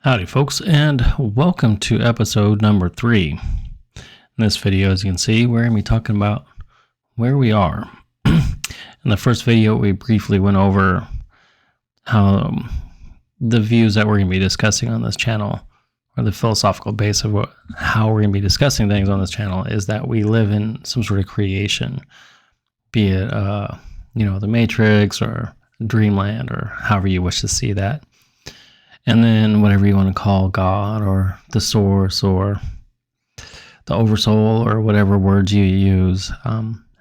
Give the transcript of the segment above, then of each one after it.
Howdy folks, and welcome to episode number 3. In this video, as you can see, we're going to be talking about where we are. In the first video, we briefly went over how the views that we're going to be discussing on this channel, or the philosophical base of how we're going to be discussing things on this channel, is that we live in some sort of creation, be it the Matrix or Dreamland, or however you wish to see that. And then whatever you want to call God or the source or the oversoul or whatever words you use,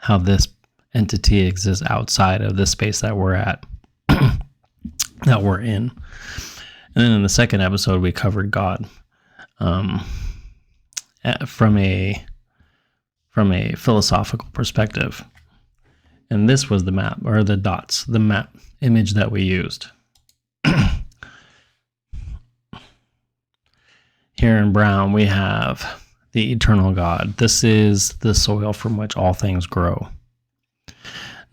how this entity exists outside of the space that we're at, that we're in. And then in the second episode, we covered God from a philosophical perspective. And this was the map, or the dots, the map image that we used. Here in brown, we have the eternal God. This is the soil from which all things grow.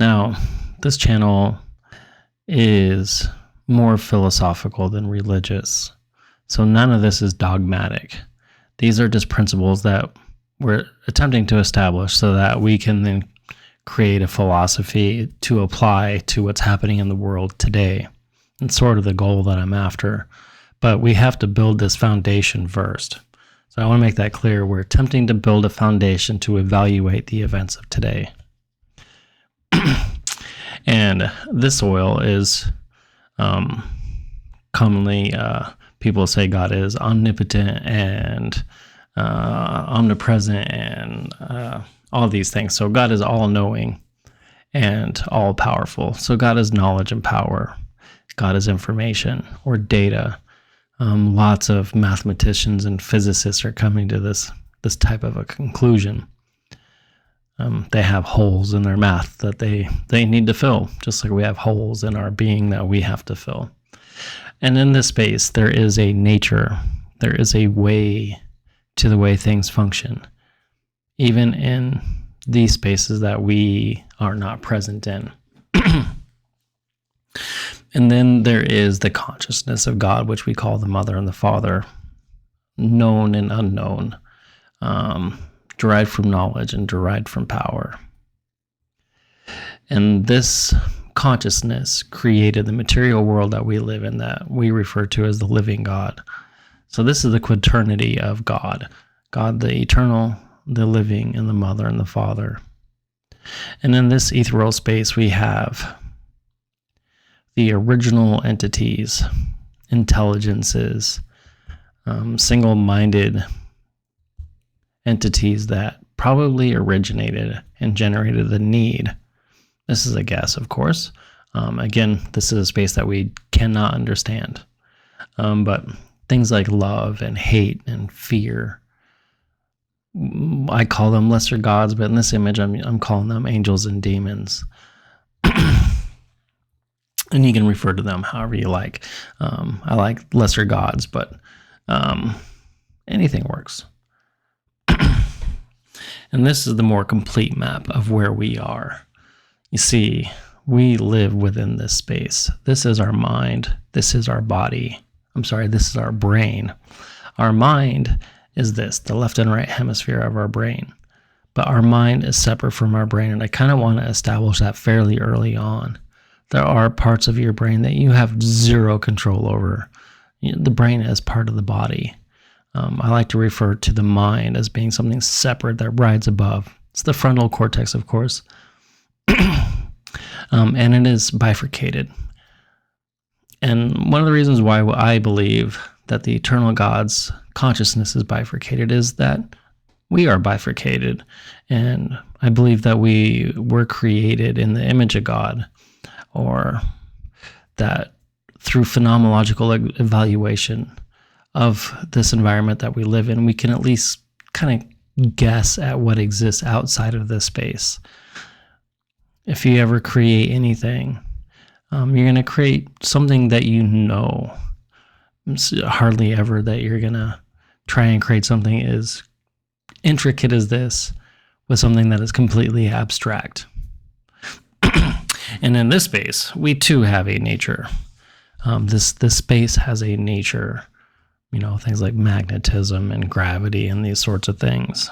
Now, this channel is more philosophical than religious. So none of this is dogmatic. These are just principles that we're attempting to establish so that we can then create a philosophy to apply to what's happening in the world today. It's sort of the goal that I'm after. But we have to build this foundation first. So I want to make that clear. We're attempting to build a foundation to evaluate the events of today. And this soil is commonly, people say God is omnipotent and omnipresent and all these things. So God is all-knowing and all-powerful. So God is knowledge and power. God is information or data. Lots of mathematicians and physicists are coming to this type of a conclusion. They have holes in their math that they need to fill, just like we have holes in our being that we have to fill. And in this space, there is a nature, there is a way to the way things function, even in these spaces that we are not present in. And then there is the consciousness of God, which we call the Mother and the Father, known and unknown, derived from knowledge and derived from power. And this consciousness created the material world that we live in, that we refer to as the living God. So this is the quaternity of God. God, the eternal, the living, and the Mother and the Father. And in this ethereal space, we have the original entities, intelligences, single-minded entities that probably originated and generated the need. This is a guess, of course. Again, this is a space that we cannot understand. But things like love and hate and fear, I call them lesser gods, but in this image, I'm calling them angels and demons. And you can refer to them however you like. I like lesser gods, but anything works. And this is the more complete map of where we are. You see, we live within this space. This is our mind. This is our body. This is our brain. Our mind is the left and right hemisphere of our brain. But our mind is separate from our brain, and I kind of want to establish that fairly early on. There are parts of your brain that you have zero control over. The brain is part of the body. I like to refer to the mind as being something separate that rides above. It's the frontal cortex, of course. And it is bifurcated. And one of the reasons why I believe that the eternal God's consciousness is bifurcated is that we are bifurcated. And I believe that we were created in the image of God, or that through phenomenological evaluation of this environment that we live in, we can at least kind of guess at what exists outside of this space. If you ever create anything, you're going to create something that you know. It's hardly ever that you're going to try and create something as intricate as this with something that is completely abstract. And in this space, we too have a nature. This space has a nature things like magnetism and gravity and these sorts of things.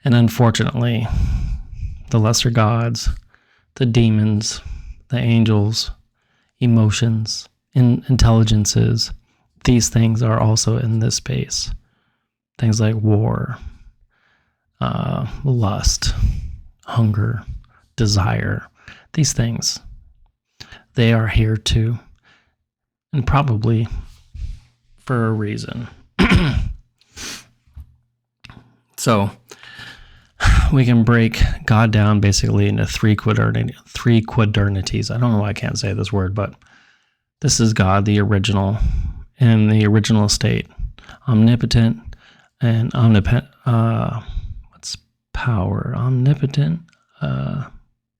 And unfortunately, the lesser gods, the demons, the angels, emotions, intelligences, these things are also in this space. Things like war, lust, hunger, desire, these things, they are here too, and probably for a reason. So we can break God down basically into three quaternities. I don't know why I can't say this word, but this is God, the original, in the original state, omnipotent and omnipotent. What's power? Omnipotent,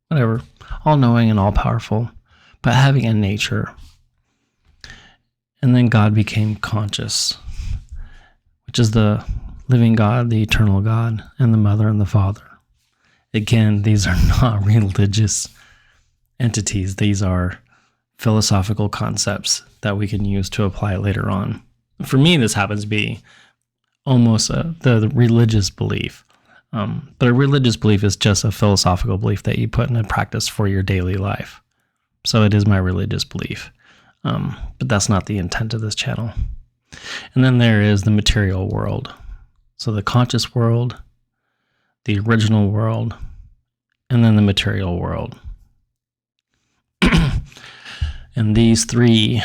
whatever, all-knowing and all-powerful, but having a nature. And then God became conscious, which is the living God, the eternal God, and the Mother and the Father. Again, these are not religious entities. These are philosophical concepts that we can use to apply later on. For me, this happens to be almost the religious belief. But a religious belief is just a philosophical belief that you put into practice for your daily life. So it is my religious belief. But that's not the intent of this channel. And then there is the material world. So the conscious world, the original world, and then the material world. And these three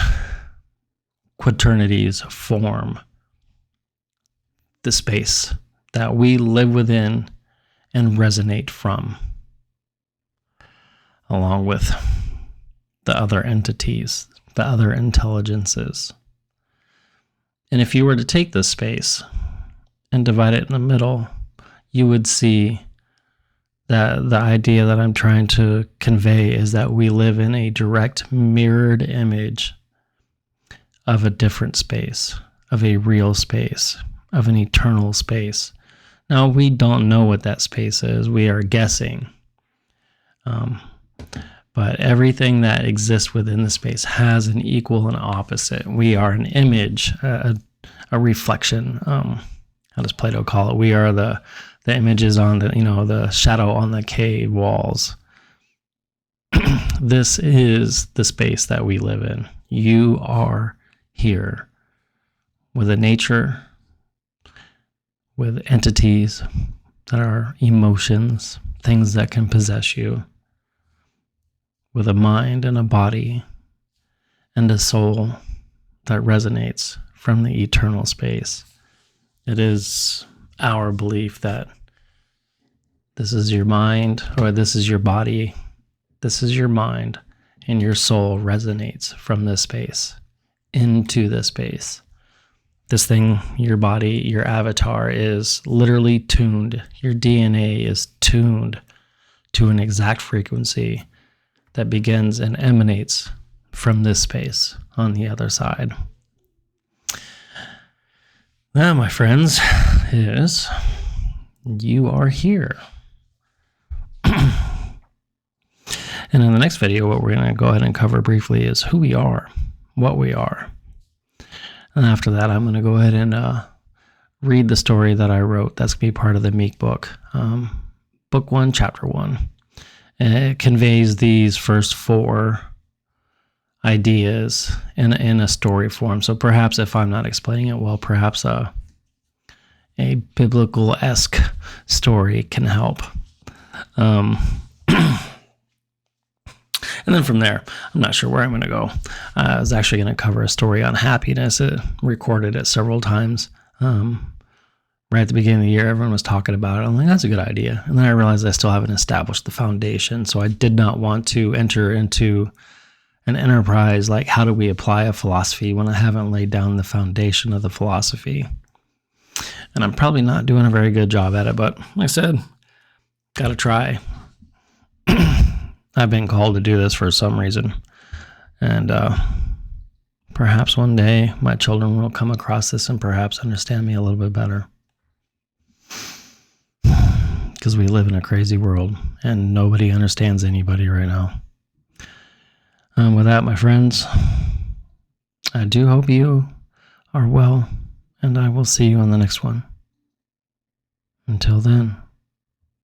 quaternities form the space that we live within and resonate from, along with the other entities, the other intelligences. And if you were to take this space and divide it in the middle, you would see that the idea that I'm trying to convey is that we live in a direct mirrored image of a different space, of a real space, of an eternal space. Now, we don't know what that space is. We are guessing. But everything that exists within the space has an equal and opposite. We are an image, a reflection. How does Plato call it? We are the images on the shadow on the cave walls. This is the space that we live in. You are here with a nature, with entities that are emotions, things that can possess you, with a mind and a body and a soul that resonates from the eternal space. It is our belief that this is your mind, or this is your body, this is your mind, and your soul resonates from this space into this space. This thing, your body, your avatar, is literally tuned. Your DNA is tuned to an exact frequency that begins and emanates from this space on the other side. That, my friends, is you are here. And in the next video, what we're going to go ahead and cover briefly is who we are, what we are. And after that, I'm going to go ahead and read the story that I wrote. That's going to be part of the Meek book. Book 1, Chapter 1. And it conveys these first 4 ideas in a story form. So perhaps if I'm not explaining it well, perhaps a biblical-esque story can help. And then from there, I'm not sure where I'm going to go. I was actually going to cover a story on happiness. I recorded it several times. Right at the beginning of the year, everyone was talking about it. I'm like, that's a good idea. And then I realized I still haven't established the foundation. So I did not want to enter into an enterprise like how do we apply a philosophy when I haven't laid down the foundation of the philosophy. And I'm probably not doing a very good job at it, but like I said, got to try. I've been called to do this for some reason. And perhaps one day my children will come across this and perhaps understand me a little bit better. Because we live in a crazy world and nobody understands anybody right now. With that, my friends, I do hope you are well, and I will see you on the next one. Until then.